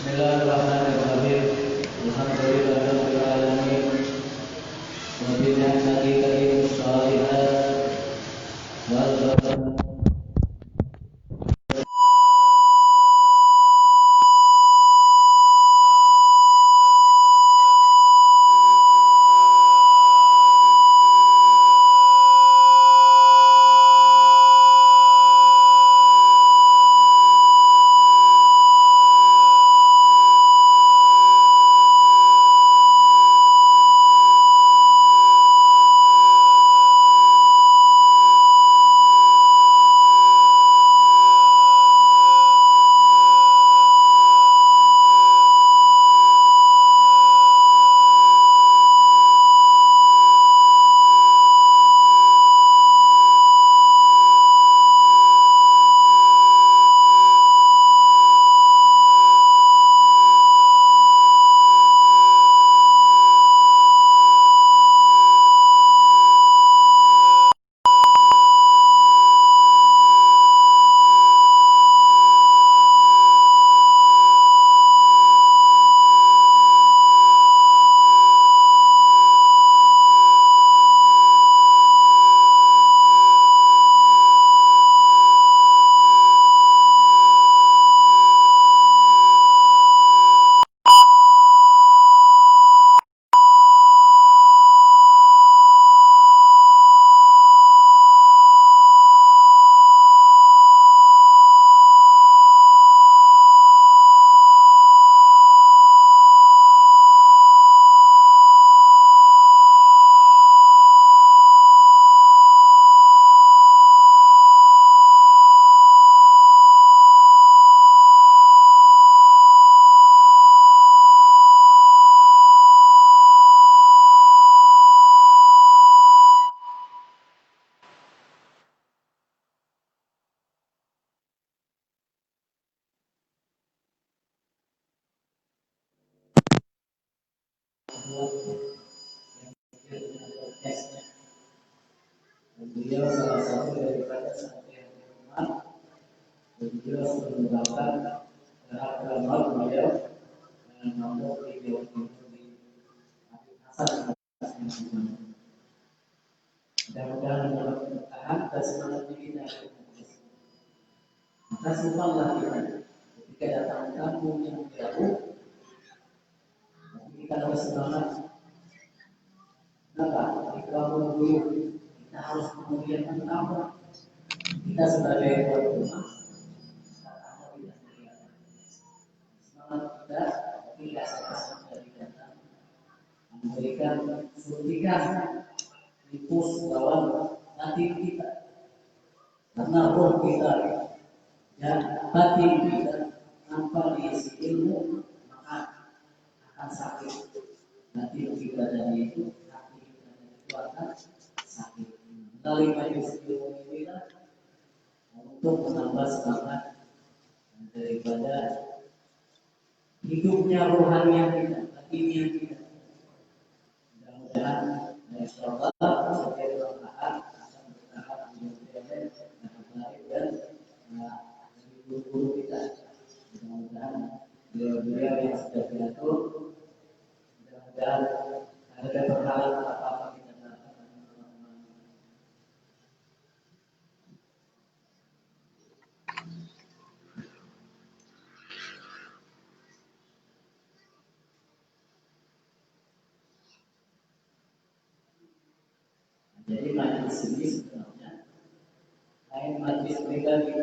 Bismillahirrahmanirrahim. Alhamdulillahirabbil alamin. Wa bi ni'matihi shalihat wal barakatuh. Beliau salah satu daripada santri yang terhormat. Beliau sudah merupakan terhadap beliau dengan nomor video di Hasan. Mudah-mudahan bertahan dan semangatnya kita. Maka simpanlah kita ketika datang tamu yang jauh, kita harus semangat. Kenapa? Kita dulu kita harus memuliakan tamu. Kita sebagai tuan rumah, semangat kita tidak sama dari datang memberikan suntikan infus lawan batin kita, karena roh kita dan batin kita tanpa diisi ilmu maka akan sakit. Batin kita dari itu, hati kita dari itu akan sakit. Melalui majelis ilmu kita untuk menambah semangat daripada hidupnya rohani kita, batinnya kita. Mudah-mudahan insyaallah setiap bertahan akan bertahan dan guru-guru kita. Mudah-mudahan beliau-beliau yang sudah diatur, mudah-mudahan ada perkara apa-apa kita lakukan. Jadi majelis ini sebenarnya lain majelis pribadi.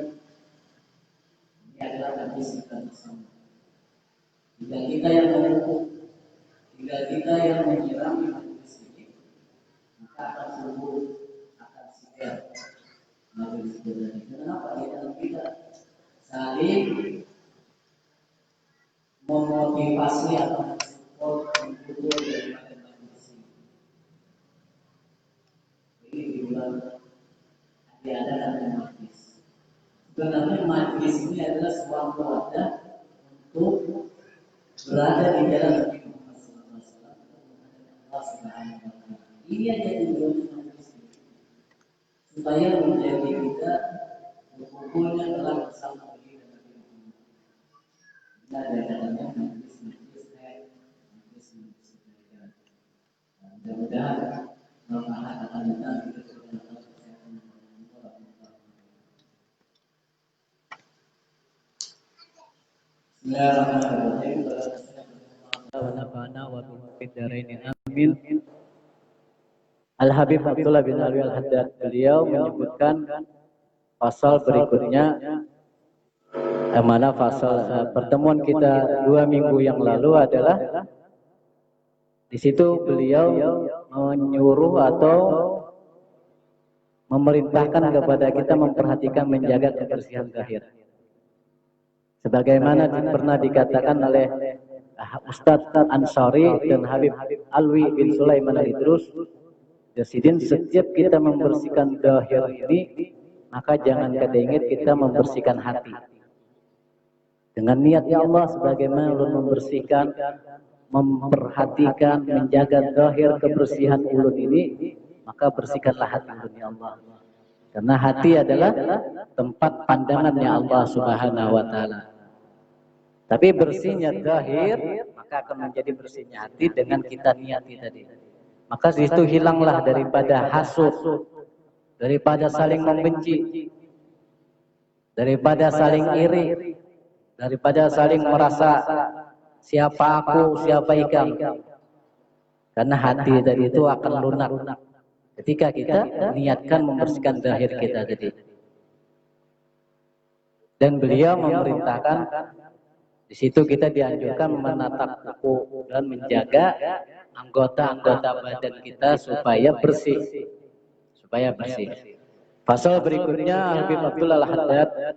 Ini adalah majelis kita bersama. Jika kita yang mengukur, jika kita yang menyirami majelis ini, maka akan sembuh, akan segar majelis pribadi. Kenapa? Di dalam kita saling memotivasi atau mensupport mendukung daripada majelis ini. Ini dibilang diadakan majelis. Sebenarnya majelis ini adalah sebuah wadah untuk berada di dalam Nabi Muhammad SAW. Allah Subhanahu wa Ta'ala. Ini aja tujuannya majelis ini, supaya menjadi kita berkumpulnya dalam bersama bagi Nabi Muhammad. Nah, katanya majlis haid, majlis belajar. Mudah-mudahan manfaat akan datang kita sudah dapat kesehatan. Bismillahirrahmanirrahim. Wa nafa'ana wa bihi daraini amin. Al-Habib Abdullah bin Alwi Al-Haddad, beliau menyebutkan pasal berikutnya, mana pasal pertemuan kita 2 minggu yang lalu adalah di situ beliau menyuruh atau memerintahkan kepada kita memperhatikan menjaga kebersihan zahir. Sebagaimana pernah dikatakan oleh Ustadz Ansari dan Habib Alwi bin Sulaiman Al-Idrus, Jasidin, setiap kita membersihkan zahir ini, maka jangan kedengit kita membersihkan hati. Dengan niat ya Allah, sebagaimana ulun membersihkan, memperhatikan, menjaga zahir kebersihan ulun ini, maka bersihkanlah hati ulun ya Allah. Karena hati adalah tempat pandangannya Allah Subhanahu wa Ta'ala. Tapi bersihnya zahir, maka akan menjadi bersihnya hati dengan kita niati tadi. Maka di situ hilanglah daripada hasud, daripada saling membenci, daripada saling iri, daripada saling merasa siapa aku, siapa ikam. Karena hati tadi itu akan lunak ketika kita niatkan membersihkan zahir kita tadi. Dan beliau memerintahkan, di situ kita dianjurkan menatap kuku dan menjaga anggota-anggota badan kita supaya bersih. Pasal berikutnya Habib Abdullah Al-Haddad,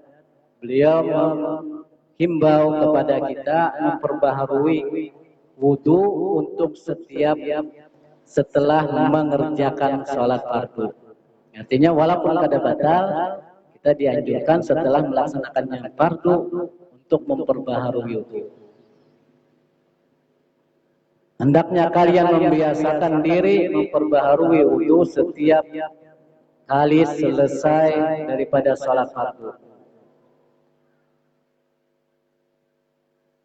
beliau menghimbau kepada kita memperbaharui wudu untuk setelah mengerjakan sholat fardu. Artinya walaupun kada batal, kita dianjurkan setelah melaksanakannya fardu untuk memperbaharui wudu. Hendaknya kalian membiasakan diri memperbaharui wudu setiap kali selesai daripada sholat fardu.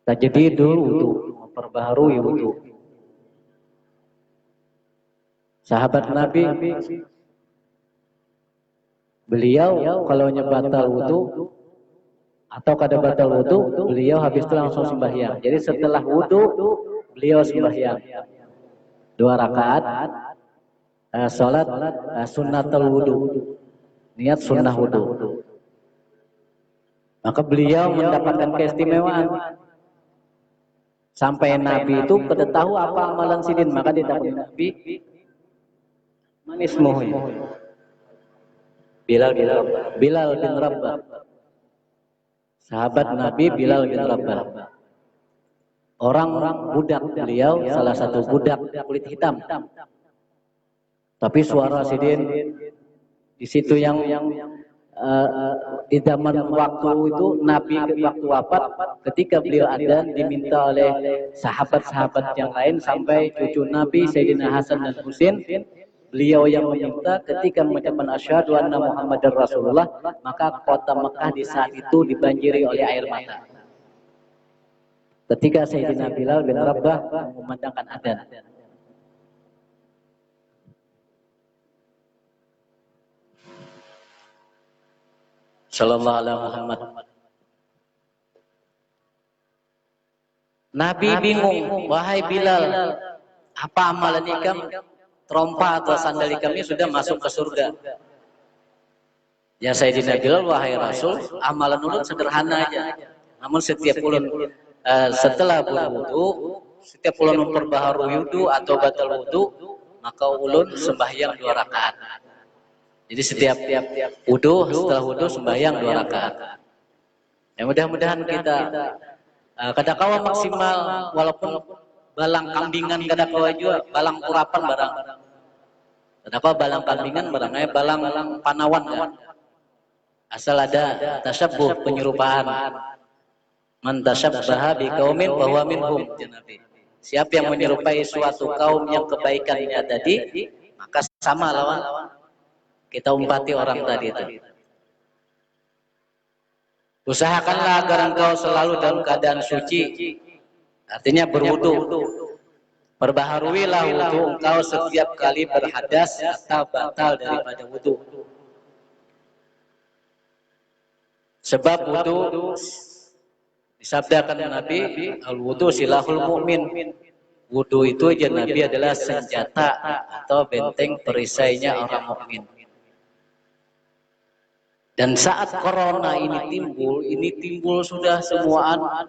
Tajdidul wudu, memperbaharui wudu. Sahabat Nabi, beliau kalau batal wudu atau kada batal wudu, beliau habis itu langsung sembahyang. Jadi setelah wudu beliau sembahyang 2 rakaat salat sunnatul wudu, niat sunnah wudu. Maka beliau mendapatkan keistimewaan sampai Nabi itu kada tahu apa amalan sidin, maka ditakwil Nabi manismuhu Bilal bin Rabah, sahabat Nabi Bilal bin Rabah. Orang budak beliau, salah satu budak kulit hitam. Tapi suara sidin di situ yang di zaman waktu itu Nabi waktu wafat, ketika beliau adzan diminta oleh sahabat-sahabat yang lain sampai cucu Nabi Sayyidina Hasan dan Husain, beliau yang meminta ketika mengucapkan asyhadu anna Muhammadar Rasulullah, maka kota Mekah di saat itu dibanjiri oleh air mata. Ketika Sayyidina Bilal bin Rabah mengumandangkan adzan. Sallallahu alaihi Muhammad. Nabi bingung, wahai Bilal, apa amalan ikam? Trompa atau sandal ikam ini sudah masuk ke surga. Ya Sayyidina Bilal, wahai Rasul, amalan ulun sederhana aja. Namun setiap ulun setelah berwudu, setiap ulun memperbaharui wudu atau batal wudu, maka ulun sembahyang 2 rakaat. Jadi setiap wudu, setelah wudu sembahyang 2 rakaat. Ya mudah-mudahan kita kadakawa maksimal, walaupun balang kambingan kadakawa juga, balang kurapan barang. Kenapa balang kambingan barangnya balang panawan kan? Asal ada tasyabbuh, penyerupaan. Man tasyabbaha biqaumin fahuwa minhum. Siapa yang menyerupai suatu kaum yang kebaikannya tadi, maka sama lawan kita umpati orang tadi itu. Usahakanlah agar engkau selalu dalam keadaan suci, artinya berwudu. Perbaharuilah wudu engkau setiap kali berhadas atau batal daripada wudu. Sebab wudu disabdakan Nabi, al-wudu silahul mu'min. Wudu itu aja Nabi adalah senjata atau benteng perisainya orang mukmin. Dan saat corona ini timbul sudah semuaan.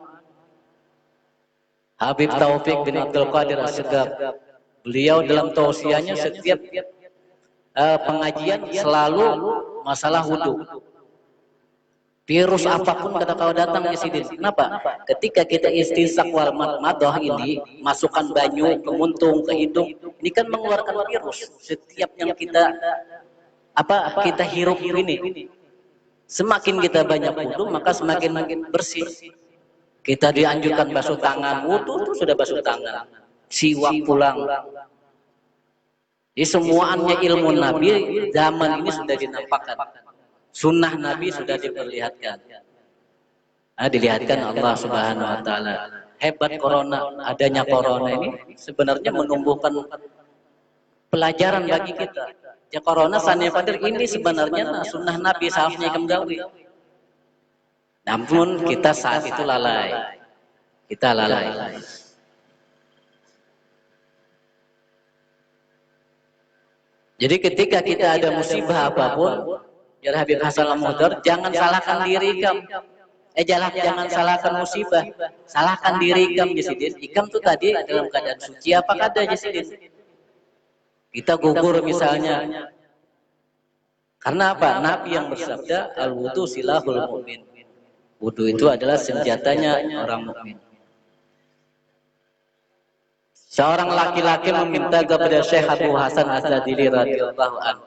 Habib Taufik bin Abdul Qadir As-Segaf, beliau dalam tausiahnya setiap pengajian selalu masalah wudu. Virus apapun kata kau datang ya Sidin. Kenapa? Ketika kita istinsak wal madoh ini, masukkan banyu ke muntung, ke hidung, ini kan mengeluarkan virus. Setiap yang kita hirup ini, semakin kita banyak wudu, maka semakin bersih. Kita dianjurkan basuh tangan, wudu itu sudah basuh tangan, siwak pulang. Jadi semuanya ilmu Nabi zaman ini sudah dinampakkan. Sunnah Nabi sudah diperlihatkan. Dilihatkan Allah Subhanahu wa taala. Hebat corona, adanya corona ini sebenarnya menumbuhkan pelajaran bagi kita. Ya corona Sania Fadir ini sebenarnya sunnah Nabi seharusnya kembali. Namun kita saat itu lalai. Kita lalai. Jadi ketika kita ada musibah apapun, ya Habib Hasan Al-Muhdar, jangan salahkan diri kamu. Jangan salahkan musibah, salahkan diri kamu Jasidin. Ikam tuh tadi dalam keadaan suci apa kada Jasidin? Kita gugur misalnya. Karena apa? Nabi yang bersabda, al-wudu silahul mu'min. Wudu itu adalah senjatanya orang mukmin. Seorang laki-laki meminta kepada Syekh Abu Hasan As-Sadili radhiyallahu anhu.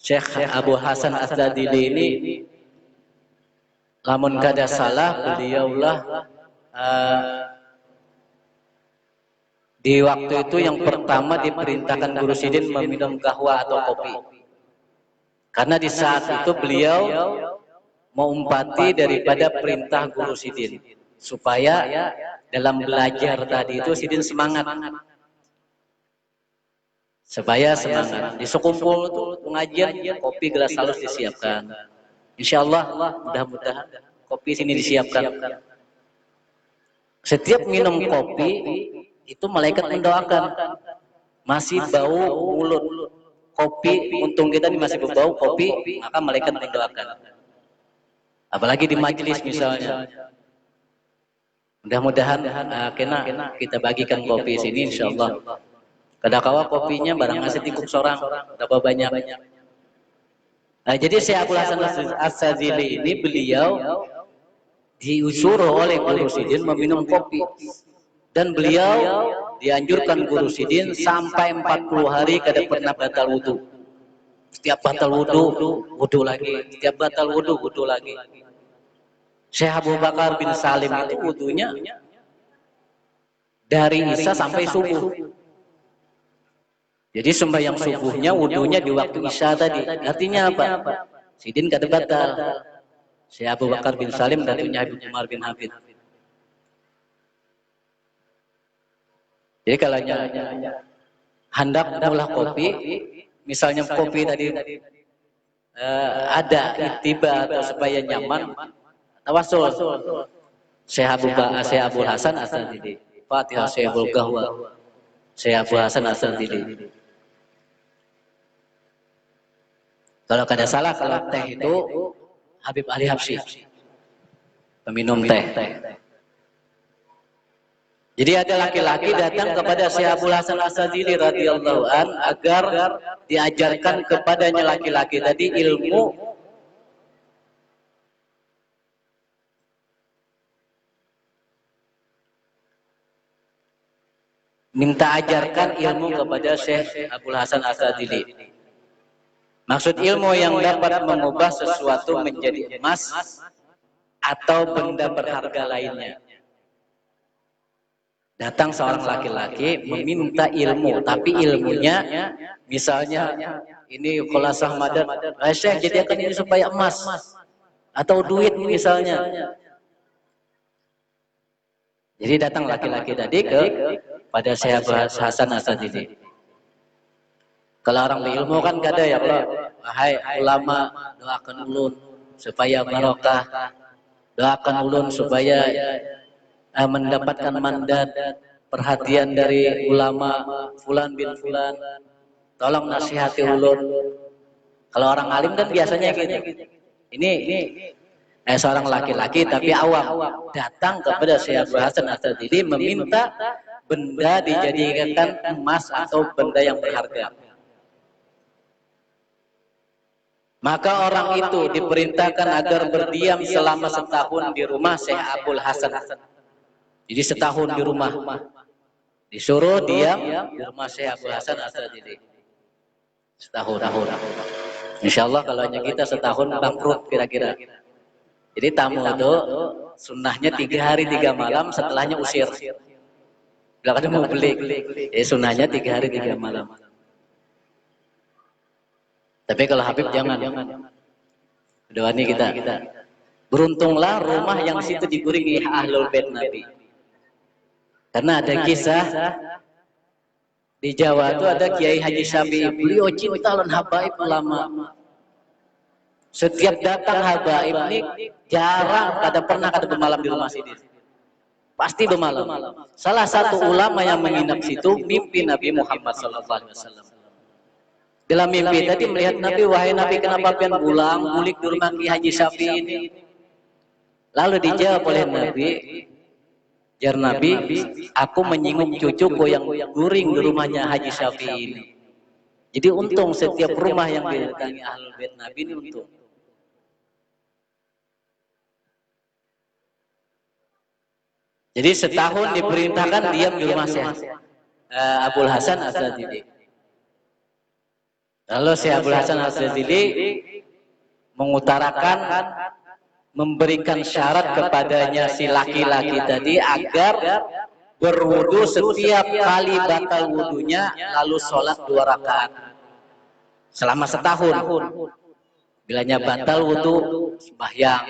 Syekh Abu Hasan As-Sadili ini lamun kada salah beliaulah di waktu itu yang pertama diperintahkan Guru Sidin meminum kahwa atau kopi. Karena di saat itu beliau mengumpati daripada perintah Guru Sidin supaya dalam belajar tadi itu Sidin semangat. Supaya semangat. Di sekumpul itu pengajian kopi gelas halus disiapkan. Insyaallah mudah-mudahan kopi sini disiapkan. Setiap minum kopi itu malaikat mendoakan. Masih bau mulut kopi, untung kita ini masih berbau kopi, maka malaikat mendoakan. Apalagi di majelis misalnya. Mudah-mudahan kita bagikan kopi sini insyaallah. Kadakawa kopinya barang ngasih tikuk sorang, berapa banyak. Nah, jadi Syekh Abdul Hasan As-Sadili ini beliau diusuruh oleh Guru Sidin meminum kopi. Dan beliau dianjurkan Guru Sidin sampai 40 hari kada pernah batal wudu. Setiap batal wudu, wudu lagi. Setiap batal wudu, wudu lagi. Syekh Abu Bakar bin Salim itu wudunya dari Isya sampai subuh. Jadi sembahyang subuhnya wudunya di waktu Isya tadi. Artinya apa? Sidin kata batal. Syekh Abu Bakar bin Salim datunya Habib Umar bin Hafid. Jadi kalau hendak mulah kopi, misalnya kopi tadi ada ittiba atau supaya nyaman, tawasul. Syekh Abu Hasan As-Sadili, Fatihah Syekhul Qahwa, Syekh Abu Hasan As-Sadili. Kalau kada salah kalau teh itu Habib Ali Habsyi, peminum teh. Jadi ada laki-laki datang kepada Syekh Abu Hasan As-Sadili radhiyallahu an agar diajarkan kepadanya laki-laki tadi ilmu minta ajarkan ilmu kepada Syekh Abu Hasan As-Sadili. Maksud ilmu yang dapat mengubah sesuatu menjadi emas atau benda berharga lainnya. Datang seorang laki-laki meminta ilmu, tapi ilmunya misalnya ini kholasah madan, Syekh jadikan ini supaya emas. atau duit misalnya. Jadi datang laki-laki tadi pada Syekh Hasan Asadili. Kalau orang berilmu kan gak ada, ya Allah, wahai ulama, doakan ulun supaya barokah, doakan ulun supaya mendapatkan mandat perhatian dari ulama fulan bin fulan, tolong nasihati ulun. Kalau orang alim kan biasanya gitu. Ini seorang laki-laki tapi awam datang kepada Syekh Abdul Hasan Asadili meminta benda dijadikan emas atau benda yang berharga. Maka orang itu diperintahkan agar berdiam selama setahun di rumah Syekh Abdul Hasan. Jadi setahun di rumah. Disuruh diam di rumah Syekh Abdul Hasan Asadili. Setahun. Insya Allah kalau hanya kita setahun bangkrut kira-kira. Jadi tamu itu sunnahnya 3 hari 3 malam, setelahnya usir. Bila kada mau beli, sunnahnya 3 hari 3 malam. Tapi kalau Habib jangan. Doa ini kita. Beruntunglah rumah yang situ diguringi Ahlul Bait Nabi. Karena ada kisah di Jawa itu ada Kiai Haji Syafi'i. Beliau cinta lan habaib ulama. Setiap datang habaib ini jarang pernah bermalam di rumah sini. Pasti bermalam. Salah satu ulama yang menginap situ mimpi Nabi Muhammad SAW. Dalam mimpi tadi melihat Nabi, wahai Nabi, kenapa pian pulang mulik di rumah Ki Haji Syafi'i ini? Lalu dijawab oleh Nabi, jar Nabi, aku menyinggung cucuku yang guring di rumahnya Haji Syafi'i ini. Jadi untung setiap rumah yang didatangi Ahlul Bait Nabi ini untung. Jadi setahun diperintahkan diam di rumah Syekh Abdul Hasan Asadili. Lalu Syekh Abdul Hasan Asadili mengutarakan, memberikan syarat kepadanya si laki-laki tadi agar berwudu setiap kali batal wudunya, lalu sholat 2 rakaat selama setahun. Bilanya batal wudu sembahyang,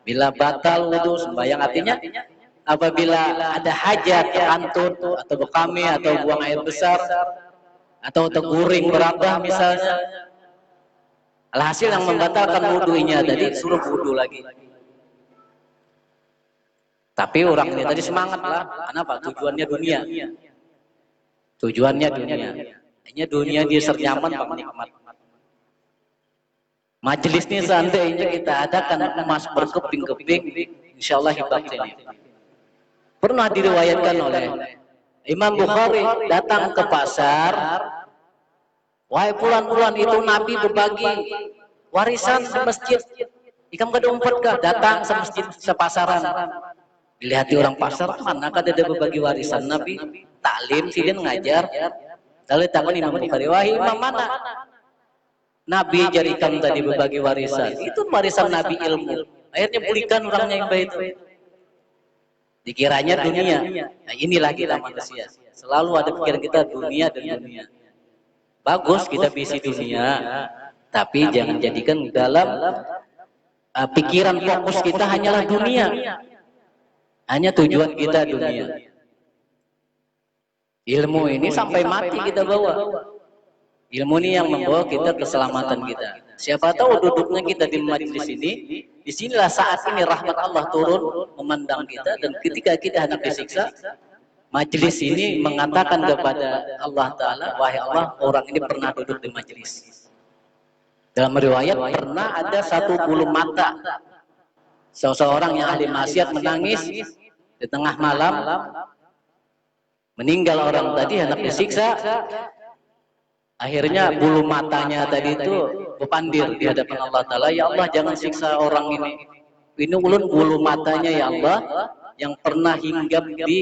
bila batal wudu sembahyang artinya apabila ada hajat terantut atau bekami atau buang air besar atau terguring berabah misalnya, alhasil yang membatalkan wudunya tadi suruh wudu lagi. Tapi orang ini tadi semangat lah. Kenapa? Tujuannya dunia. Tujuannya dunia. Hanya dunia dia sernyaman bang nikmat. Majelis ini seandainya kita adakan emas berkeping-keping, insya Allah hebat ini. Pernah diriwayatkan oleh Imam Bukhari, datang ke pasar, wahai pulan-pulan itu Nabi berbagi warisan di masjid. Ikam kada umpet kah? Datang ke masjid sepasaran. Dilihati orang pasar, mana kada ada berbagi warisan Nabi? Taklim silin ngajar. Lalu takon Imam Bukhari, wahai imam mana? Nabi jadikan tadi berbagi warisan. Itu warisan Nabi ilmu. Akhirnya berikan orangnya yang baik itu. Dikiranya dunia. Nah, inilah kita manusia. Selalu ada pikiran kita dunia dan dunia. Bagus kita visi dunia, tapi jangan jadikan dalam pikiran fokus kita hanyalah dunia. Hanya tujuan kita dunia. Ilmu ini sampai mati kita bawa. Ilmu ini yang membawa kita keselamatan kita. Siapa tahu duduknya kita di majelis ini, disinilah saat ini rahmat Allah turun memandang kita, dan ketika kita hendak disiksa, majelis ini mengatakan kepada Allah Ta'ala, wahai Allah, orang ini pernah duduk di majelis. Dalam riwayat pernah ada 1 bulu mata seseorang yang ahli maksiat menangis di tengah malam, meninggal orang tadi hendak disiksa. Akhirnya bulu matanya tadi itu berpandir di hadapan Allah Ta'ala, ya Allah jangan siksa orang ini. Ini ulun bulu matanya ya Allah yang pernah hinggap di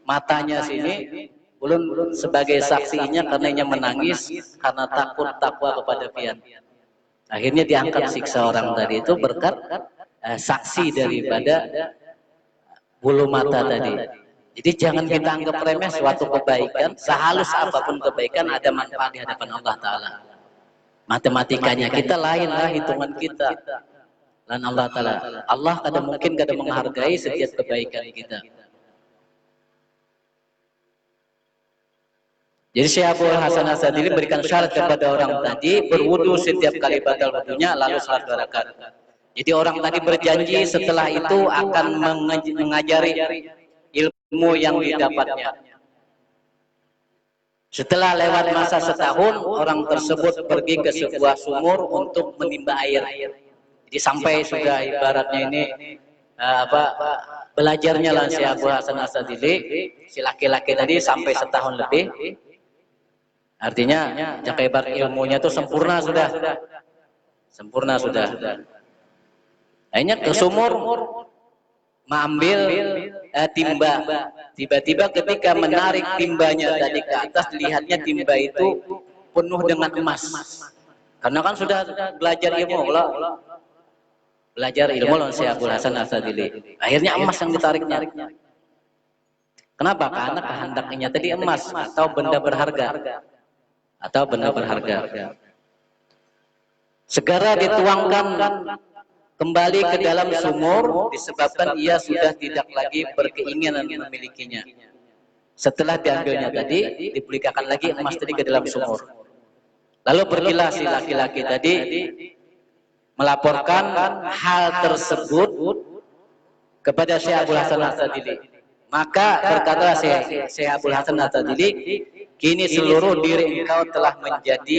matanya sini. Ulun sebagai saksinya karenanya menangis karena takut takwa kepada pian. Akhirnya diangkat siksa orang tadi itu berkat saksi daripada bulu mata tadi. Jadi jangan kita anggap remeh suatu kebaikan, sehalus apapun kebaikan ada manfaat di hadapan Allah Ta'ala. Matematikanya kita lain lah hitungan kita. dan Allah Ta'ala. Allah kadang mungkin kadang menghargai setiap kebaikan kita. Jadi Syekh Abdul Hasan As-Sadili berikan syarat kepada orang tadi berwudu setiap kali batal wudunya lalu salat 2 rakaat. Jadi orang tadi berjanji setelah itu akan mengajari ilmu yang didapatnya. Setelah lewat masa setahun, orang tersebut pergi ke sebuah sumur untuk menimba air. Jadi sampai sudah ibaratnya ini belajarnya lah Syekh Abdul Hasan As-Sadili, si laki-laki tadi sampai setahun lebih. Artinya jakebar ilmunya itu sempurna sudah. Sempurna sudah. Akhirnya ke sumur mengambil timba. Tiba-tiba ketika menarik timbanya tadi ke atas, lihatnya timba itu penuh dengan emas. Karena kan sudah belajar ilmu Allah. Belajar ilmu lawan Syekh Abdul Hasan As-Sadili. Akhirnya emas yang ditariknya. Kenapa? Karena kehendaknya tadi emas atau benda berharga. Atau benda berharga. Segera dituangkan kembali ke dalam sumur disebabkan ia sudah tidak lagi berkeinginan memilikinya. Setelah diambilnya tadi, diberikan lagi emas tadi ke dalam sumur. Lalu pergilah si laki-laki tadi melaporkan hal tersebut kepada Syekh Abdul Hasan As-Sadili. Maka berkata Syekh Abdul Hasan As-Sadili, kini seluruh diri engkau telah menjadi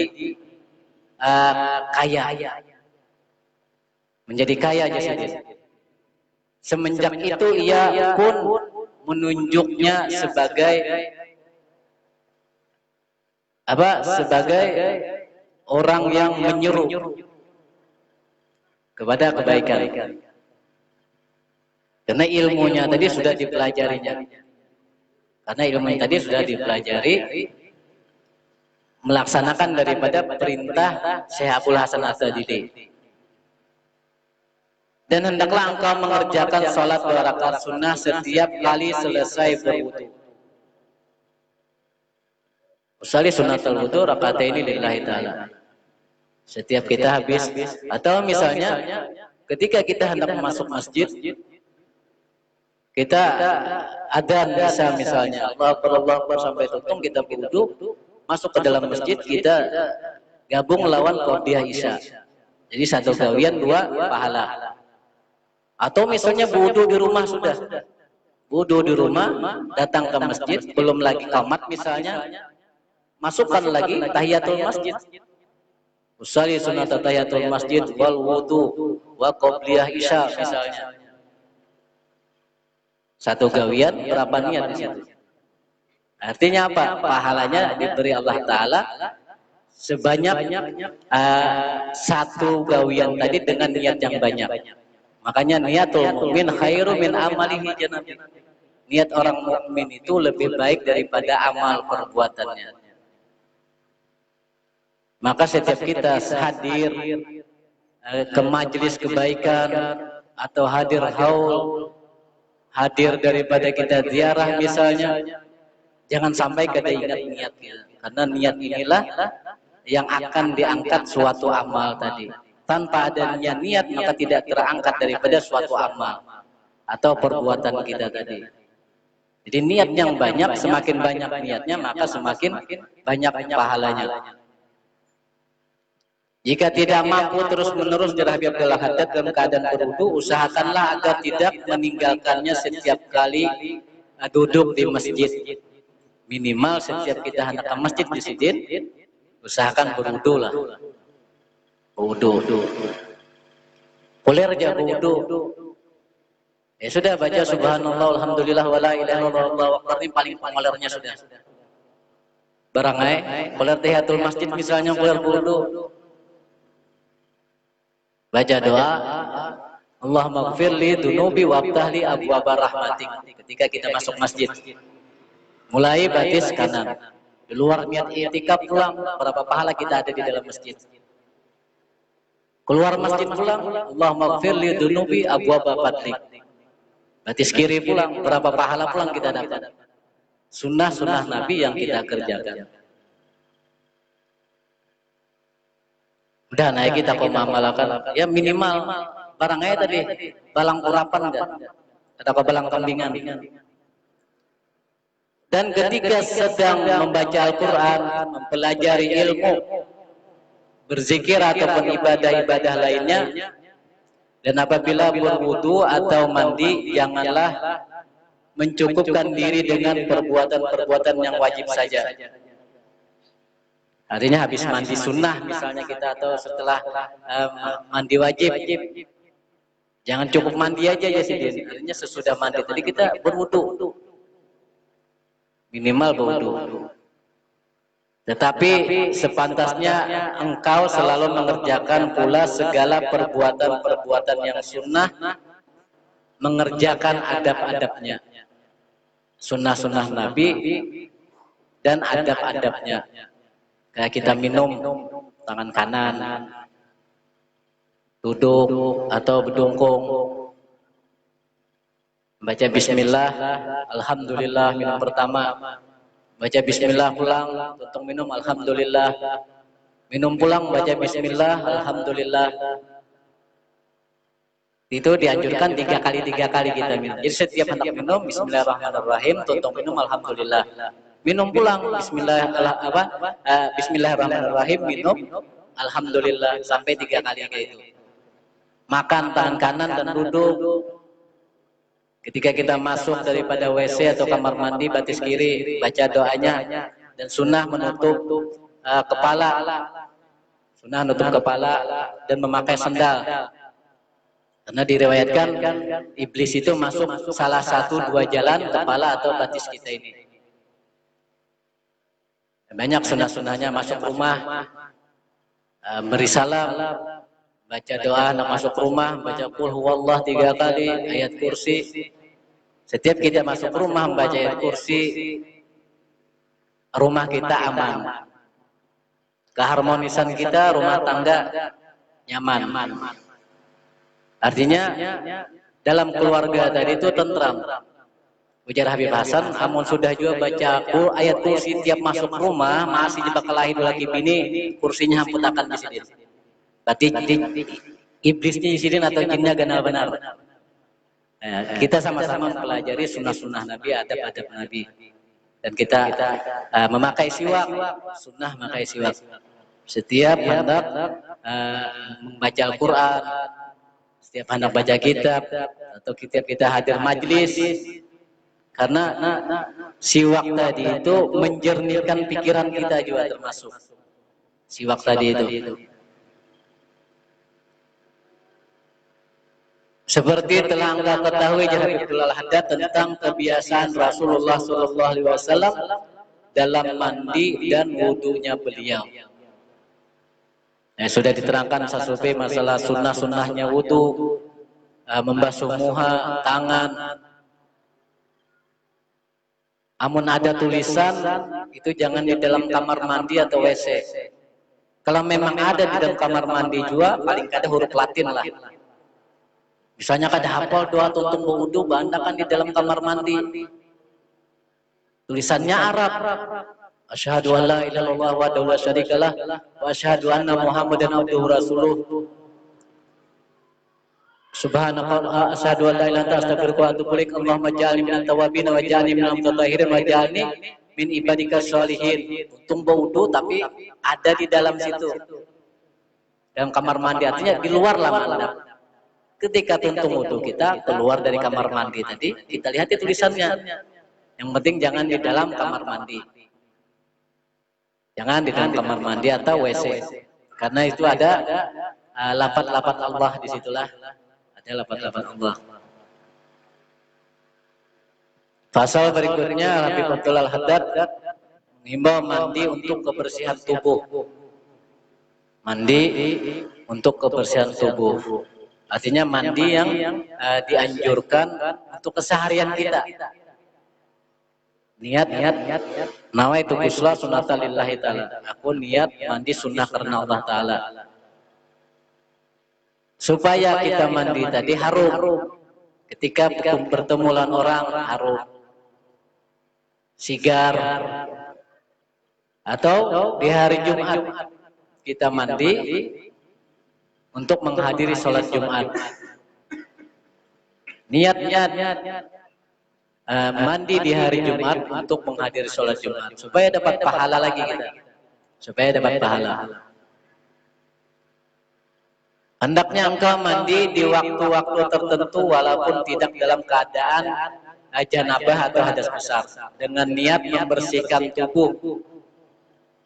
kaya. Menjadi kaya Syekh. Semenjak itu ia pun menunjuknya sebagai sebagai orang yang menyeru kepada kebaikan. Karena ilmunya tadi sudah dipelajarinya. Karena ilmunya tadi sudah dipelajari, melaksanakan daripada perintah Syekh Abdul Hasan As-Sadili. Dan hendaklah engkau mengerjakan sholat 2 rakaat sunnah setiap kali selesai berwudu. Usalli sunnatul wudu raka'ataini lillahi ta'ala. Setiap kita habis, atau misalnya ketika kita hendak masuk masjid, kita adzan bisa misalnya Allah Akbar sampai tutup, kita berwudu, masuk ke dalam masjid, kita gabung lawan qadhiyah isya. Jadi 1 gawian 2 pahala. Atau misalnya wudu di rumah sudah. Wudu di rumah, datang ke masjid, belum lagi qamat misalnya, masukkan lagi tahiyatul masjid. Usalli sunat tahiyatul masjid wal wudu wa qabliyah isya misalnya. 1 gawian berapa niat di situ? Artinya apa? Pahalanya diberi Allah Ta'ala sebanyak 1 gawian tadi dengan niat yang banyak. Makanya niatul mukmin khairu min amalihi janabi. Niat orang mukmin itu lebih baik daripada amal perbuatannya. Maka setiap kita hadir ke majelis kebaikan atau hadir haul, hadir daripada kita ziarah misalnya, jangan sampai kita ingat niatnya. Karena niat inilah yang akan diangkat suatu amal tadi. Tanpa adanya niat maka tidak terangkat daripada suatu amal atau perbuatan kita tadi. Jadi niat yang banyak, semakin banyak niatnya maka semakin banyak pahalanya. Jika tidak mampu terus-menerus Habib Abdullah Haddad dalam keadaan berwudu, usahakanlah agar tidak meninggalkannya setiap kali duduk di masjid. Minimal setiap kita hendak ke masjid di sini, usahakan berwudu lah. Wudu. Boleh aja wudu. Ya sudah baca subhanallah alhamdulillah wala ilaha illallah wallahu akbar, ini paling populernya sudah. Barangai, boleh tahiyatul masjid misalnya, boleh wudu. Baca doa Allahumma ighfirli dunubi wabtahli abwaaba rahmatik ketika kita masuk masjid. Mulai batis kanan. Di luar niat i'tikaf pulang, berapa pahala kita ada di dalam masjid. Keluar masjid pulang, Allahumma ighfirli dunubi abwaaba fadlik. Batis kiri pulang, berapa pahala pulang kita dapat. Sunnah-sunnah Nabi yang kita kerjakan. Udah naik kita kok mengamalkan, ya minimal barangnya tadi balang urapan atau balang kambingan. Dan ketika sedang membaca Al-Quran, mempelajari ilmu, berzikir ataupun ibadah-ibadah lainnya, dan apabila berwudu atau mandi, janganlah mencukupkan diri dengan perbuatan-perbuatan yang wajib saja. Artinya habis mandi sunnah misalnya kita, atau setelah mandi wajib, jangan cukup mandi aja ya sih. Artinya sesudah mandi tadi kita berwudu, minimal berwudu. Tetapi sepantasnya engkau selalu mengerjakan pula segala perbuatan-perbuatan yang sunnah, mengerjakan adab-adabnya, sunnah-sunnah Nabi dan adab-adabnya. Kayak kita minum tangan kanan, duduk atau berdungkung, baca bismillah, alhamdulillah minum pertama, baca bismillah pulang, tutup minum alhamdulillah, minum pulang baca bismillah, alhamdulillah. Itu dianjurkan 3 kali kita minum. Jadi setiap hendak minum bismillahirrahmanirrahim, tutup minum alhamdulillah. Minum pulang bismillahirrahmanirrahim, minum alhamdulillah sampai 3 kali kayak itu. Makan tangan kanan dan duduk. Ketika kita masuk daripada WC atau kamar mandi, batis kiri, baca doanya, dan sunnah menutup kepala, sunnah menutup kepala dan memakai sendal. Karena diriwayatkan iblis itu masuk salah 1-2 jalan kepala atau batis kita ini. Banyak sunnah-sunnahnya, masuk rumah, beri salam, baca doa, nak masuk rumah, baca qul huwallah 3 kali, ayat kursi. Setiap kita masuk rumah membaca ayat kursi, rumah kita aman. Keharmonisan kita, rumah tangga nyaman. Artinya dalam keluarga tadi itu tentram. Ujar Habib Hasan, amun sudah juga baca ayat kursi tiap masuk rumah, masih jebak kelahi lagi bini, kursinya hamputakan di sini. Berarti iblisnya di sini atau jinnya ganal benar. Kita sama-sama mempelajari sunnah-sunnah Nabi, adab-adab Nabi. Dan kita memakai siwak, sunnah memakai siwak. Setiap hendak membaca Al-Quran, setiap hendak baca kitab, atau kita hadir majlis. Karena siwak tadi itu menjernihkan pikiran kita juga termasuk. Siwak tadi itu. Seperti telah engkau ketahui Habibul Al-Haddad tentang kebiasaan Rasulullah SAW dalam mandi dan wudunya beliau. Sudah diterangkan Sasufi masalah sunnah-sunnahnya wudu, membasuh muha, tangan. Amun ada tulisan itu jangan di dalam kamar mandi atau WC. Kalau memang ada di dalam kamar mandi juga, paling kada huruf Latin lah. Misalnya kada hafal doa tuntung wudu, bandakan di dalam kamar mandi. Tulisannya Arab. Asyhadu an la ilaha illallah wa la syarikalah wa asyhadu anna Muhammadan abduhu rasuluh. Subhanallah, asyhadu an la ilaha illa anta astaghfiruka wa atubu ilaik. Allahumma ja'alni minat tawabin wa ja'alni minal mutatahhirin wa ja'alni min ibadika sholihin. Tuntung wudu tapi ada di dalam situ. Dalam kamar mandi, artinya di luar lah mandap. Ketika tuntung wudu kita keluar dari kamar mandi tadi, kita lihat di tulisannya. Yang penting jangan di dalam kamar mandi. Jangan di dalam kamar mandi atau WC. Karena itu ada lafaz-lafaz Allah di situlah. Ada lafaz-lafaz Allah. Pasal berikutnya Habibul Al-Haddad mengimbau mandi untuk kebersihan tubuh. Mandi untuk kebersihan tubuh. Artinya mandi yang dianjurkan untuk keseharian kita. Niat nawaitu ghusla sunnatan lillahi ta'ala. Aku niat mandi sunnah karena Allah Ta'ala. Supaya kita mandi tadi harum. Ketika bertemu dengan orang harum. Sigar. Atau di hari Jumat kita mandi untuk menghadiri sholat Jumat. niat mandi di hari Jumat untuk menghadiri sholat Jumat supaya dapat pahala lagi kita, supaya dapat pahala. Hendaknya engkau mandi di waktu-waktu tertentu walaupun tidak dalam keadaan janabah atau hadas besar, dengan niat membersihkan tubuh.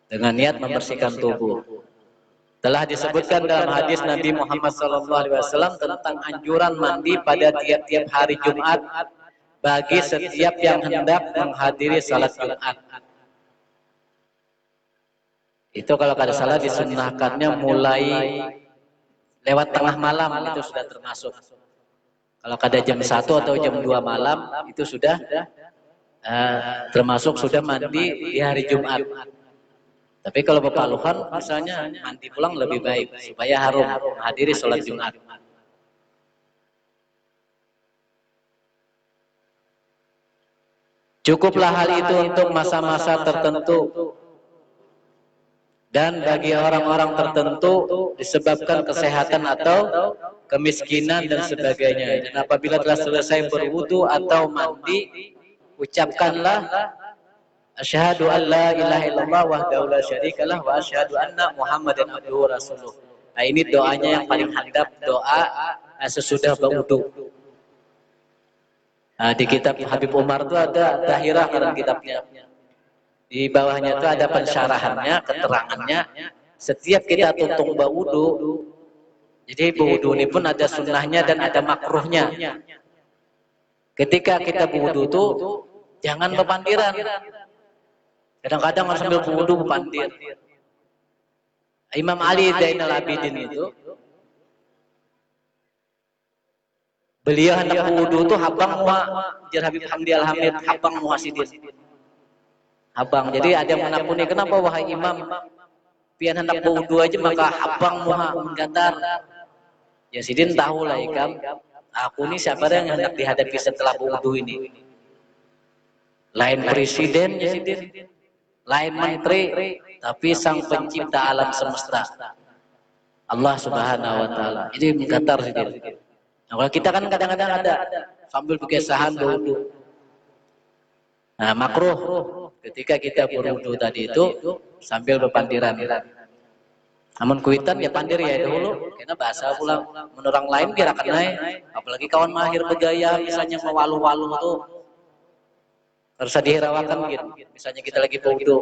Dengan niat membersihkan tubuh. Telah disebutkan dalam hadis Nabi Muhammad SAW tentang anjuran mandi pada tiap-tiap hari Jumat bagi setiap yang hendak menghadiri salat Jumat. Itu kalau kada salah disunnahkannya mulai lewat tengah malam, itu sudah termasuk. Kalau kada jam 1 atau jam 2 malam itu sudah termasuk sudah mandi di hari Jumat. Tapi kalau bepaluhan misalnya mandi pulang lebih baik supaya harum menghadiri sholat Jumat. Cukuplah hal itu untuk masa-masa tertentu dan bagi orang-orang tertentu disebabkan kesehatan atau kemiskinan dan sebagainya. Dan apabila telah selesai berwudu atau mandi, ucapkanlah asyhadu an la ilaha illallah wahdahu la syarikalah wa asyhadu anna Muhammadan abduhu rasuluh. Nah, ini doanya yang paling hadap, doa sesudah berwudu. Nah, di kitab Habib Umar itu ada dahirah dalam kitabnya. Di bawahnya itu ada pensyarahannya, keterangannya. Setiap kita tuntung berwudu, jadi berwudu ini pun ada sunnahnya dan ada makruhnya. Ketika kita berwudu itu jangan berpandiran. Kadang-kadang orang sambil berwudu berpandir. Imam Ali Zainal Abidin itu, beliau hendak berwudu itu habang muha, jar Habib Hamdi Al-Hamid, habang muhasidin. Habang. Jadi ada yang menakuni, kenapa wahai imam, pian hendak berwudu aja maka habang muha menggatar. Ya sidin tahu lah ikam, aku ini siapa yang hendak dihadapi setelah berwudu ini. Lain presiden ya sidin, lain menteri, tapi sang pencipta alam semesta, Allah Subhanahu wa taala. Jadi menggatar sidin. Nah, kalau kita kan kadang-kadang ada sambil berkesahan berwudu. Nah, makruh ketika kita berwudu tadi itu sambil berpandiran. Namun kuitan ya pandir ya dahulu, karena bahasa pula menurut orang lain biar akan naik. Apalagi kawan mahir bergaya misalnya mewalu-walu itu harus dihirawakan gitu. Misalnya kita lagi berwudu.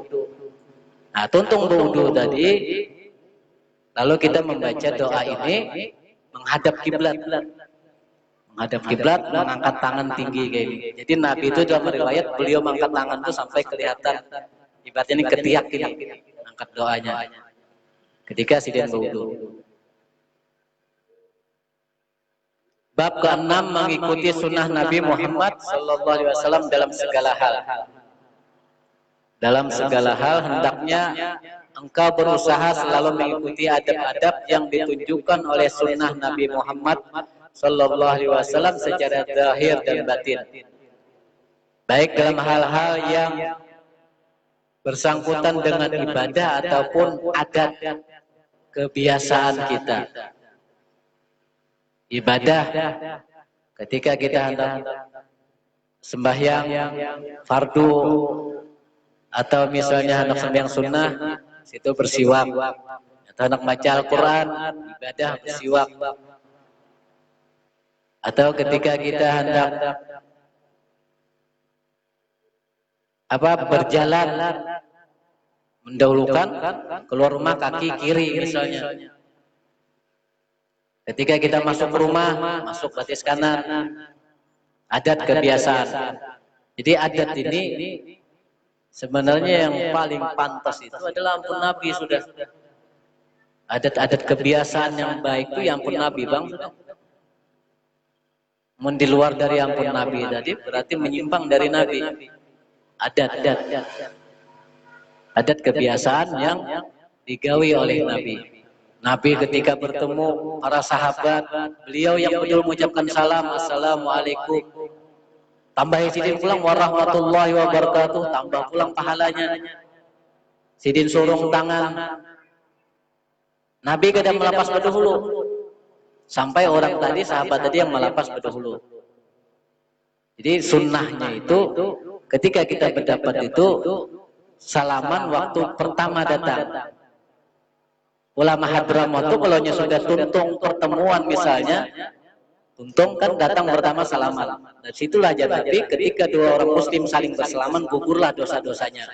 Nah, tuntung berwudu tadi, lalu kita membaca doa ini menghadap kiblat. Menghadap kiblat, mengangkat tangan tinggi kayak ini. Jadi Nabi itu dalam riwayat beliau mengangkat tangan itu sampai kelihatan ibaratnya ini ketiak ini, angkat doanya. Ketika sidin berwudu. Bab ke-6 mengikuti sunnah Nabi Muhammad SAW dalam segala hal. Dalam segala hal hendaknya engkau berusaha selalu mengikuti adab-adab yang ditunjukkan oleh sunnah Nabi Muhammad SAW secara zahir dan batin. Baik dalam hal-hal yang bersangkutan dengan ibadah ataupun adat kebiasaan kita. Ibadah ketika kita hendak sembahyang fardu atau misalnya hendak sembahyang sunnah, situ bersiwak. Atau hendak baca Al-Quran, ibadah bersiwak. Atau ketika kita hendak berjalan, mendahulukan keluar rumah kaki kiri misalnya. Ketika kita masuk rumah, masuk batis kanan. Adat kebiasaan. Jadi adat ini sebenarnya yang paling pantas itu adalah ampun Nabi sudah. Adat-adat kebiasaan yang baik itu yang ampun Nabi bang. Di luar dari ampun Nabi tadi berarti menyimpang dari Nabi. Adat kebiasaan yang digawi oleh Nabi. Nabi ketika bertemu para sahabat, beliau yang betul mengucapkan salam, assalamualaikum. Tambah sidin pulang warahmatullahi wabarakatuh, tambah pulang pahalanya. Sidin surung tangan. Nabi kadang melepas berdahulu. Sampai orang tadi, sahabat tadi yang melepas berdahulu. Jadi sunnahnya itu ketika kita berdapat itu salaman waktu pertama datang. Ulama Hadramaut itu kalau sudah tuntung pertemuan misalnya, tuntung kan datang pertama salaman. Dan situlah aja Nabi ketika dua orang muslim saling bersalaman gugurlah dosa-dosanya.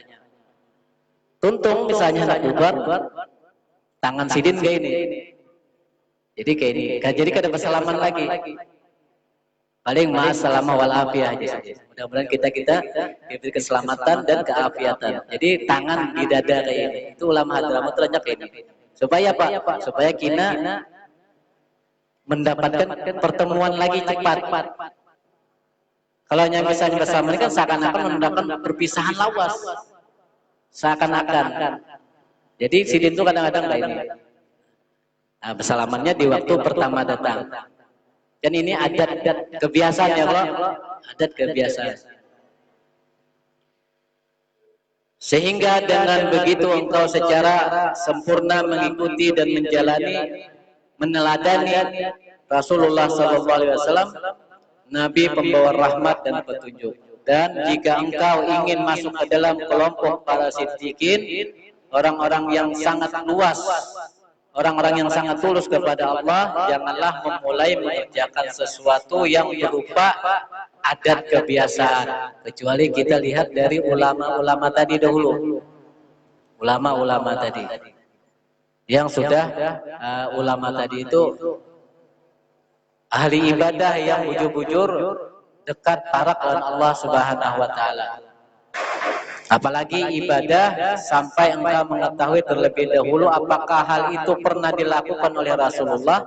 Tuntung misalnya nak bubar, tangan sidin kayak ini. Jadi kayak ini. Jadi kada bersalaman lagi. Paling ma'assalamah wal afiyah aja saja. Mudah-mudahan kita diberi keselamatan dan keafiatan. Jadi tangan di dada kayak ini. Itu ulama Hadramaut banyak kayak ini. Supaya apa? Supaya kita mendapatkan pertemuan lagi cepat. Kalau hanya misalnya bersama ini kan seakan-akan mendapatkan perpisahan lawas. Seakan-akan. Jadi sidin itu kadang-kadang kayak ini. Nah, bersalamannya di waktu pertama datang. Dan ini adat kebiasaan ya Allah, adat kebiasaan. Sehingga dengan begitu engkau secara sempurna mengikuti dan menjalani, meneladani Rasulullah SAW, Nabi pembawa rahmat dan petunjuk. Dan jika engkau ingin masuk ke dalam kelompok para siddiqin, orang-orang yang sangat luas, orang-orang yang sangat tulus kepada Allah, janganlah memulai mengerjakan sesuatu yang berupa adat kebiasaan. Kecuali kita lihat dari ulama-ulama tadi dahulu. Ulama-ulama tadi. Yang sudah ulama tadi itu ahli ibadah yang bujur-bujur dekat parak dengan Allah Subhanahu wa taala. Apalagi ibadah sampai engkau mengetahui terlebih dahulu apakah hal itu pernah dilakukan oleh Rasulullah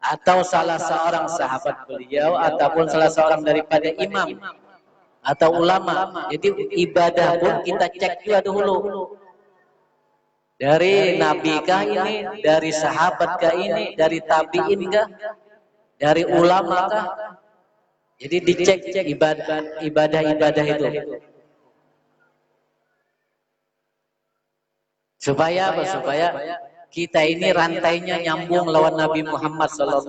atau salah seorang sahabat beliau ataupun salah seorang daripada imam atau ulama. Jadi ibadah pun kita cek juga dulu. Dari nabi kah ini, dari sahabat kah ini, dari tabi'in kah, dari ulama kah? Jadi dicek ibadah-ibadah itu. Supaya apa? Supaya kita ini rantainya nyambung lawan Nabi Muhammad SAW.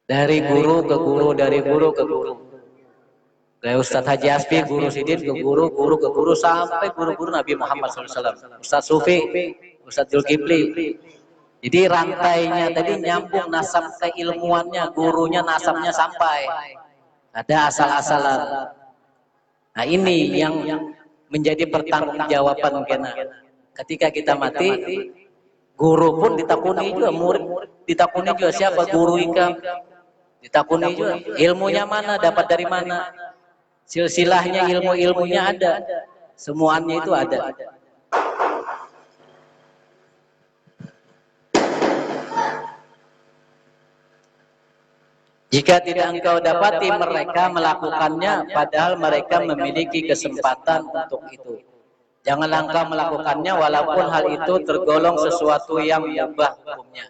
Dari guru ke guru, dari guru ke guru. Kayak Ustadz Haji Asfi, guru Sidin ke guru, guru ke guru, sampai guru-guru Nabi Muhammad SAW. Ustadz Sufi, Ustadz Zulkifli. Jadi rantainya tadi nyambung nasab keilmuannya, gurunya nasabnya sampai. Ada asal-asalan. Nah ini yang menjadi pertanggungjawaban kita. Ketika kita mati, guru pun ditakuni juga, murid ditakuni juga, siapa guru ikam, ditakuni juga. Ilmunya mana, dapat dari mana, silsilahnya ilmu-ilmunya ada, semuanya itu ada. Jika tidak engkau dapati mereka melakukannya, padahal mereka memiliki kesempatan untuk itu. Janganlah engkau melakukannya walaupun hal itu tergolong sesuatu yang mubah hukumnya.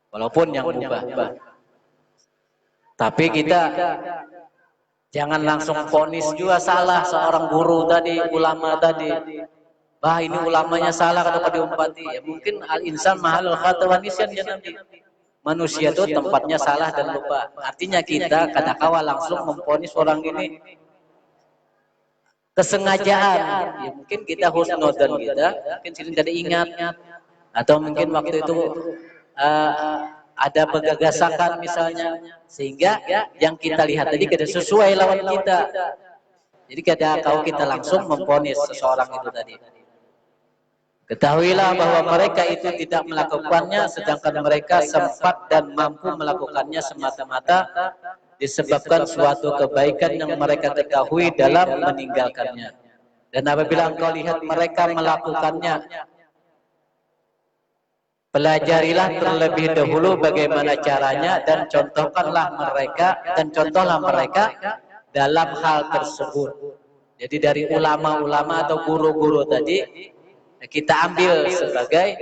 Walaupun yang mubah. Tapi kita jangan langsung vonis juga salah seorang guru tadi, ulama tadi. Bah ini ulamanya salah kalau diumpati. Ya, mungkin al-insan mahalul khata wa nisyan ya nanti. Manusia itu tempatnya salah dan lupa. Artinya kita kadang-kala langsung memvonis orang ini kesengajaan. Ya, mungkin kita husnudzon kita, mungkin sering tidak ingat, atau mungkin waktu itu ada begagasakan misalnya, sehingga yang kita lihat tadi tidak sesuai lawan kita. Jadi kadang-kala kita langsung memvonis seseorang itu tadi. Ketahuilah bahwa mereka itu tidak melakukannya, sedangkan mereka sempat dan mampu melakukannya semata-mata disebabkan suatu kebaikan yang mereka ketahui dalam meninggalkannya. Dan apabila engkau lihat mereka melakukannya, pelajarilah terlebih dahulu bagaimana caranya dan contohlah mereka dalam hal tersebut. Jadi dari ulama-ulama atau guru-guru tadi kita ambil sebagai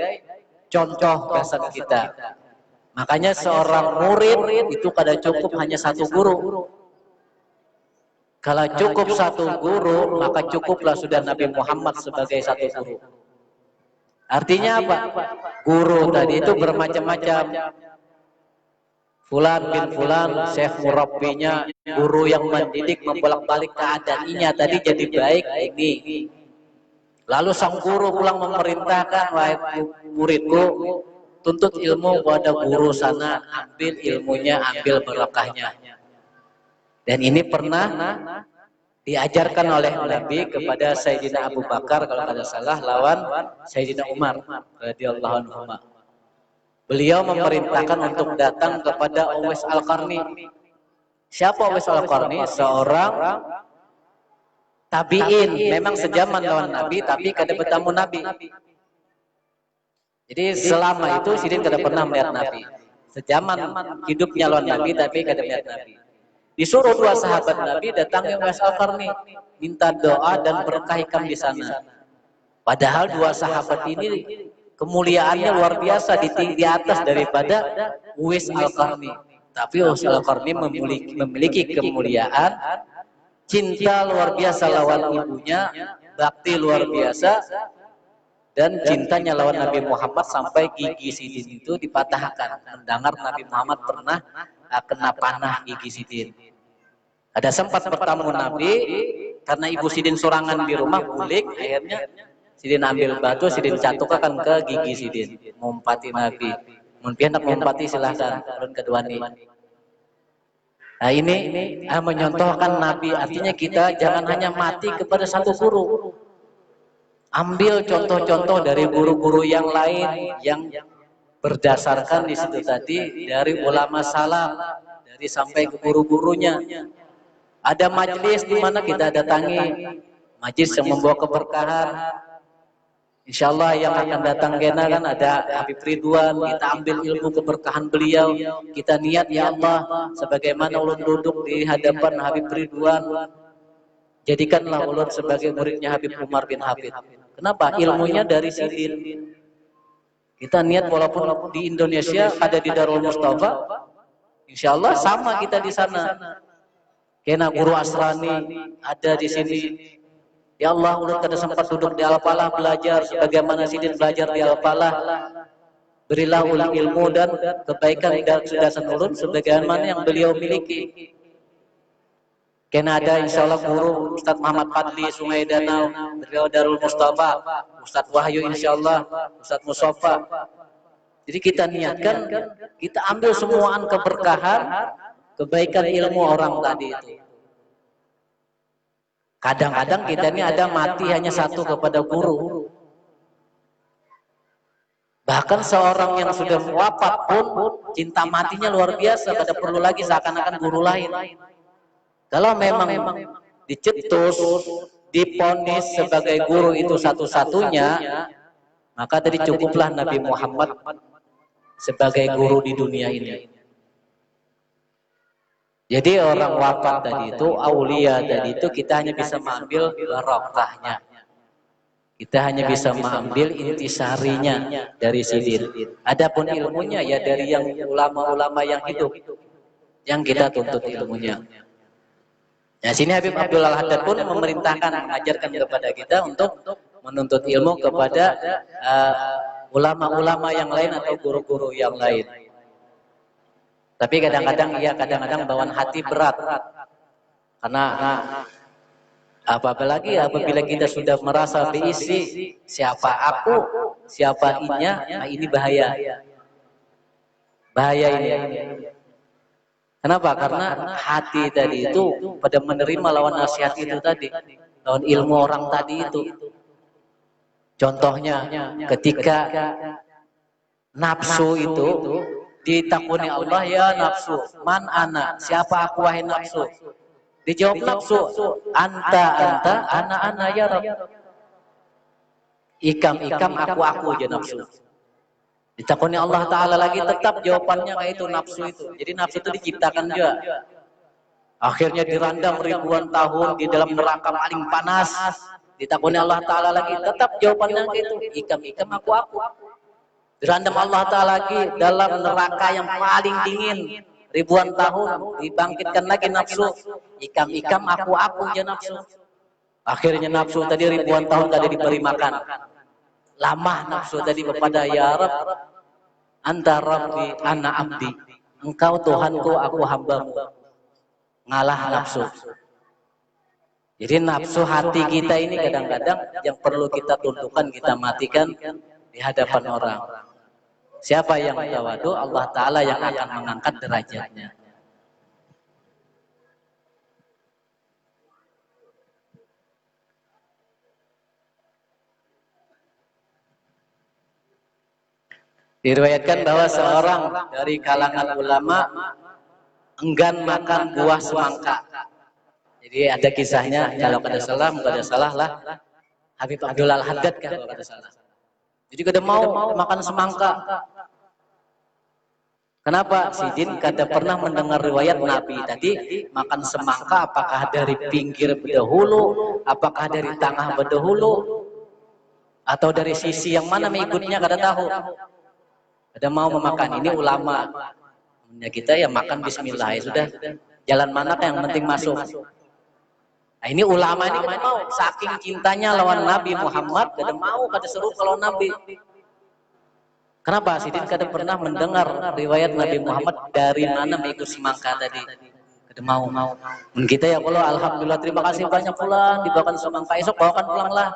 contoh kesan kita. Makanya seorang murid itu kadang cukup hanya satu guru. Kalau cukup satu guru, maka cukuplah sudah Nabi Muhammad sebagai satu guru. Artinya apa? Guru tadi itu bermacam-macam. Fulan bin Fulan, syekh murabbinya, guru yang mendidik membolak-balik keadaannya tadi jadi baik ini. Lalu sang guru pulang memerintahkan, wahai muridku, tuntut ilmu pada guru sana, ambil ilmunya, ambil berkahnya. Dan ini pernah diajarkan oleh Nabi kepada Sayyidina Abu Bakar kalau tidak salah lawan Sayyidina Umar radhiyallahu anhu. Beliau memerintahkan untuk datang kepada Uwais Al-Qarni. Siapa Uwais Al-Qarni? Seorang tabi'in, memang sejaman lawan Nabi tapi kada bertemu Nabi. Jadi selama itu Sidin kada pernah melihat Nabi. Sejaman hidupnya lawan Nabi tapi kada melihat Nabi. Disuruh dua sahabat Nabi datangi Uwais Al-Qarni, minta doa dan berkah ikam di sana. Padahal dua sahabat ini kemuliaannya luar biasa di atas daripada Uwais Al-Qarni. Tapi Uwais Al-Qarni memiliki kemuliaan, cinta luar biasa lawan ibunya, bakti luar biasa, dan cintanya lawan Nabi Muhammad sampai gigi Sidin itu dipatahkan. Mendengar Nabi Muhammad pernah kena panah gigi Sidin. Ada sempat bertemu Nabi karena ibu Sidin sorangan di rumah bulik, akhirnya Sidin ambil batu, Sidin catukakan ke gigi Sidin, mengumpati Nabi. Mungkin hendak mengumpati silahkan, turun kedua nih. Nah ini menyontohkan Nabi, artinya kita jangan hanya mati kepada satu guru. Ambil contoh-contoh dari guru-guru yang lain yang berdasarkan di situ tadi dari ulama salaf, dari sampai ke guru-gurunya. Ada majelis di mana kita datangi, majelis yang membawa keberkahan. Insya Allah yang akan datang gena kan ada Habib Ridwan, kita ambil ilmu keberkahan beliau, kita niat ya Allah, sebagaimana ulun duduk di hadapan Habib Ridwan, jadikanlah ulun sebagai muridnya Habib Umar bin Hafid. Kenapa? Ilmunya dari Sidin. Kita niat walaupun di Indonesia ada di Darul Mustafa, insya Allah sama kita di sana. Kena guru Asrani ada di sini. Ya Allah, ulun kada sempat duduk di Al-Falah belajar sebagaimana Sidin belajar di Al-Falah. Berilah ulun ilmu dan kebaikan dan sudasan ulun sebagaimana yang beliau miliki. Kena ada insya Allah guru Ustadz Muhammad Fadli Sungai Danau, beliau Darul Mustafa, Ustadz Wahyu insya Allah, Ustadz Mustafa. Jadi kita niatkan, kita ambil semuaan keberkahan, kebaikan ilmu orang tadi itu. Kadang-kadang kita ini ada mati hanya satu kepada guru. Bahkan seorang yang sudah wafat pun cinta matinya luar biasa, kada perlu lagi seakan-akan guru lain. Kalau memang dicetus, diponis sebagai guru itu satu-satunya, maka tadi cukuplah Nabi Muhammad sebagai guru di dunia ini. Jadi orang wafat tadi itu, aulia tadi itu kita hanya bisa mengambil barokahnya. Kita hanya bisa mengambil intisarinya dari Sidin. Adapun ilmunya ya dari yang ulama-ulama yang hidup, yang kita tuntut ilmunya. Nah, sini Habib Abdul Al-Haddad pun memerintahkan, mengajarkan kepada kita untuk menuntut ilmu kepada ulama-ulama yang lain atau guru-guru yang lain. Tapi kadang-kadang kadang-kadang bawaan hati berat. Karena apalagi apabila kita sudah merasa diisi, siapa aku, siapa inya, nah ini bahaya. Bahaya ini. Kenapa? Karena hati tadi itu pada menerima lawan nasihat itu tadi, lawan ilmu orang tadi itu. Contohnya ketika nafsu itu ditakuni Allah, ya nafsu, man ana, siapa aku wahai nafsu? Dijawab nafsu, anta, ana ya Rabb. Ikam, aku aja nafsu. Ditakuni Allah Ta'ala lagi, tetap jawabannya kayak itu nafsu itu. Jadi nafsu itu diciptakan juga. Akhirnya dirandam ribuan tahun di dalam neraka paling panas. Ditakuni Allah Ta'ala lagi, tetap jawabannya kayak itu. Ikam, aku. Dirandam Allah Ta'ala lagi dalam neraka yang paling dingin. Ribuan tahun, dibangkitkan lagi nafsu. Ikam, aku aja nafsu. Akhirnya nafsu tadi ribuan tahun gak ada diberi makan. Lama nafsu tadi kepada ya Rabb, anta Rabbi, ana abdi. engkau Tuhanku, aku hambamu. Ngalah nafsu. Jadi nafsu hati kita ini kadang-kadang yang perlu kita tundukkan, kita matikan di hadapan orang. Siapa yang tawadu? Allah Ta'ala yang akan mengangkat derajatnya. Diriwayatkan bahwa seorang dari kalangan ulama enggan makan buah semangka. Jadi ada kisahnya, kalau kada salah lah Habib Abdul Al-Haddad kan kalau kada salah. Jadi kada mau makan semangka. Kenapa? Sidin kada pernah mendengar riwayat Nabi tadi makan semangka apakah dari pinggir berdahulu, apakah dari tengah berdahulu, atau dari sisi yang mana mengikutnya kada tahu. Ada mau memakan ini ulama. Ya kita ya makan bismillah ya sudah. Jalan mana yang penting masuk. Nah, ini ulama ini kada mau saking cintanya lawan Nabi Muhammad kada mau kada seru kalau Nabi. Kenapa? Sidin kada pernah mendengar riwayat Nabi Muhammad dari mana mengikut semangka tadi. Kada mau. Kita ya kalau alhamdulillah terima kasih banyak pulang dibawakan semangka esok bawakan pulanglah.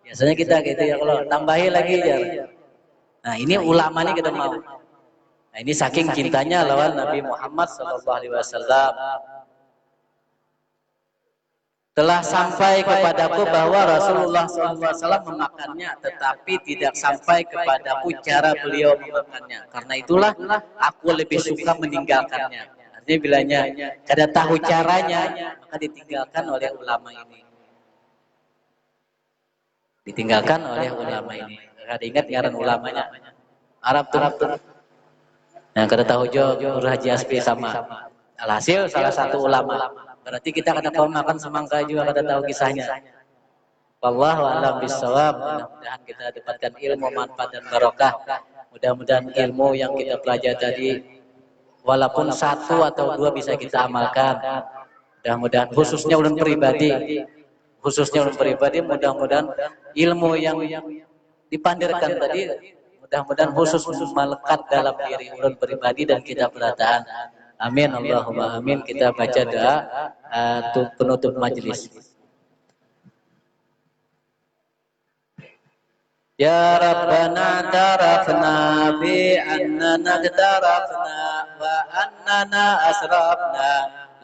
Biasanya kita gitu ya kalau tambahi lagi ya. Nah ini ulama ini kita mau. Nah ini saking cintanya lawan Nabi Muhammad SAW. Telah sampai kepadaku bahwa Rasulullah SAW memakannya, tetapi tidak sampai kepadaku cara beliau memakannya. Karena itulah aku lebih suka meninggalkannya. Artinya bilanya kada tahu caranya, maka ditinggalkan oleh ulama ini. Ditinggalkan oleh ulama ini. Kada ingat ngaran ulamanya. Arab tuh. Yang kada tahu jo Guru Haji Asfi sama. Alhasil salah satu ulama. Berarti kita kada tahu makan semangka juga kada tahu kisahnya. Wallahu a'lam bishawab. Mudah-mudahan kita dapatkan ilmu manfaat dan barokah. Mudah-mudahan ilmu yang kita pelajari tadi walaupun satu atau dua bisa kita amalkan. Mudah-mudahan khususnya ulun pribadi. Mudah-mudahan ilmu yang dipandirkan tadi mudah-mudahan khusus melekat dalam diri ulun pribadi dan kita berataan. Amin Allahumma amin. Kita baca doa penutup majelis. Ya Rabbana tarafna bi annana tarafna wa annana asrafna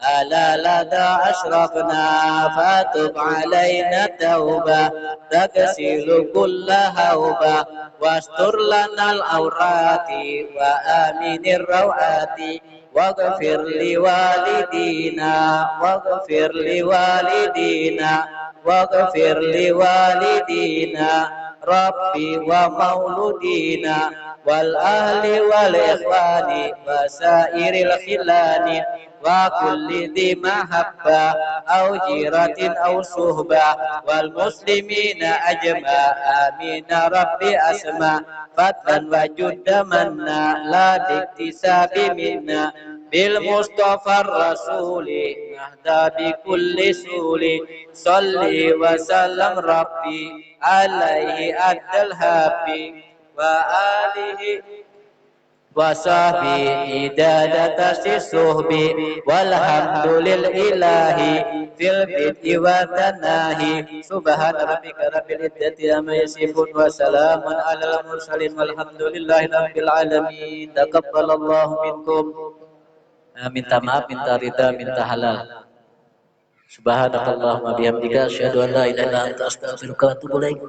ala lada ashrafna fatub alaina tauba taksilu kulla hauba wastur lanal aurati wa aminir rawati waghfir liwalidina waghfir liwalidina Rabbi wa mauludina wal ahli wal ikhwani wa sairil khilani wa kulli dhi mahabba au jiratin au suhba wal muslimina ajma amin rabbi asma fatan wa judda manna la diktisabi minna bil mustafa rasuli nahda bi kulli suli salli wa sallam rabbi alaihi adal habi wa alihi wa sahbihi idadata sisuhbi walhamdulil ilahi fil bid'i wa tanahi subhana rabbika rabbil izzati amma yasifun wa salamun alal mursalin walhamdulillahi rabbil alamin. Taqabbalallahu minkum. Minta maaf, minta ridha, minta halal. Subhanakallahumma bihamdika asyhadu an la ilaha illa anta astaghfiruka wa atubu ilaik.